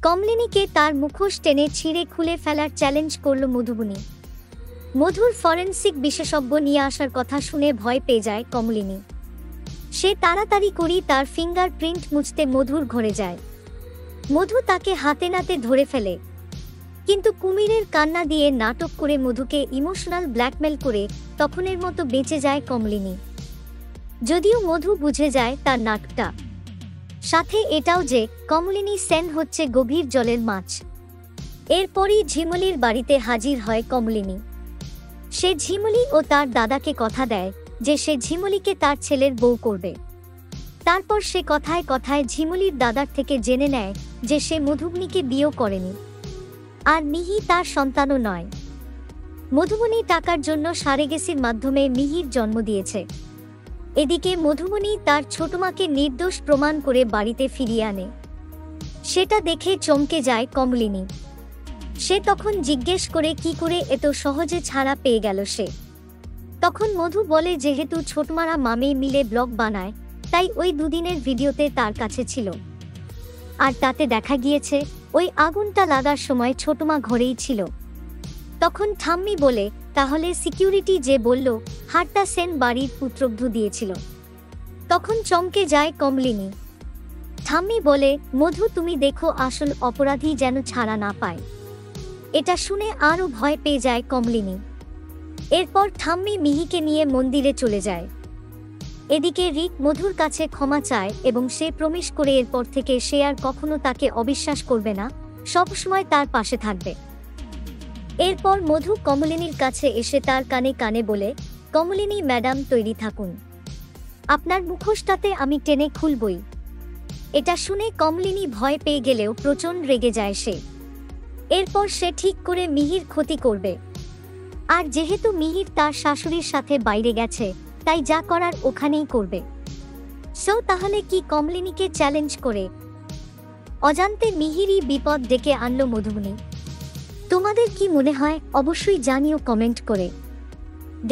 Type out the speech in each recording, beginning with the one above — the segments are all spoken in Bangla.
কমলিনীকে তার মুখোশ টেনে ছিঁড়ে খুলে ফেলার চ্যালেঞ্জ করল মধুবনী। মধুর ফরেনসিক বিশেষজ্ঞ নিয়ে আসার কথা শুনে ভয় পেয়ে যায় কমলিনী। সে তাড়াতাড়ি করে তার ফিঙ্গার প্রিন্ট মুছতে মধুর ঘরে যায়। মধু তাকে হাতে নাতে ধরে ফেলে, কিন্তু কুমিরের কান্না দিয়ে নাটক করে মধুকে ইমোশনাল ব্ল্যাকমেল করে তখনের মতো বেঁচে যায় কমলিনী। যদিও মধু বুঝে যায় তার নাটকটা, সাথে এটাও যে কমলিনী সেন হচ্ছে গভীর জলের মাছ। এরপরই ঝিমুলির বাড়িতে হাজির হয় কমলিনী। সে ঝিমুলি ও তার দাদাকে কথা দেয় যে সে ঝিমুলিকে তার ছেলের বউ করবে। তারপর সে কথায় কথায় ঝিমুলির দাদার থেকে জেনে নেয় যে সে মধুবনীকে বিয়ে করেনি, আর মিহি তার সন্তানও নয়। মধুবনী টাকার জন্য সারেগেসির মাধ্যমে মিহির জন্ম দিয়েছে। এদিকে মধুবনী তার ছোটমাকে নির্দোষ প্রমাণ করে বাড়িতে ফিরিয়ে আনে। সেটা দেখে চমকে যায় কমলিনী। সে তখন জিজ্ঞেস করে কি করে এত সহজে ছাড়া পেয়ে গেল সে। তখন মধু বলে যেহেতু ছোটমারা মামে মিলে ব্লগ বানায়, তাই ওই দুদিনের ভিডিওতে তার কাছে ছিল, আর তাতে দেখা গিয়েছে ওই আগুনটা লাগার সময় ছোটমা ঘরেই ছিল। তখন ঠাম্মি বলে তাহলে সিকিউরিটি যে বলল হারটা সেন বাড়ির পুত্রবধূ দিয়েছিল। তখন চমকে যায় কমলিনী। ঠাম্মি বলে মধু তুমি দেখো আসল অপরাধী যেন ছাড়া না পায়। এটা শুনে আরও ভয় পেয়ে যায় কমলিনী। এরপর ঠাম্মি মিহিকে নিয়ে মন্দিরে চলে যায়। এদিকে রিক মধুর কাছে ক্ষমা চায় এবং সে প্রমিস করে এরপর থেকে সে আর কখনো তাকে অবিশ্বাস করবে না, সবসময় তার পাশে থাকবে। এরপর মধু কমলিনীর কাছে এসে তার কানে কানে বলে, কমলিনী ম্যাডাম তৈরি থাকুন, আপনার মুখোশটাতে আমি টেনে খুলবই। এটা শুনে কমলিনী ভয় পেয়ে গেলেও প্রচণ্ড রেগে যায় সে। এরপর সে ঠিক করে মিহির ক্ষতি করবে। আর যেহেতু মিহির তার শাশুড়ির সাথে বাইরে গেছে, তাই যা করার ওখানেই করবে। সো তাহলে কি কমলিনীকে চ্যালেঞ্জ করে অজান্তে মিহিরই বিপদ ডেকে আনলো মধুবনী? তোমাদের কি মনে হয় অবশ্যই জানিও কমেন্ট করে।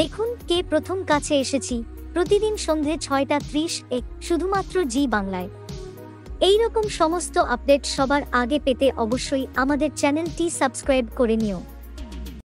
দেখুন কে প্রথম কাছে এসেছি প্রতিদিন সন্ধ্যে 6:30 শুধুমাত্র জি বাংলায়। এইরকম সমস্ত আপডেট সবার আগে পেতে অবশ্যই আমাদের চ্যানেলটি সাবস্ক্রাইব করে নিও।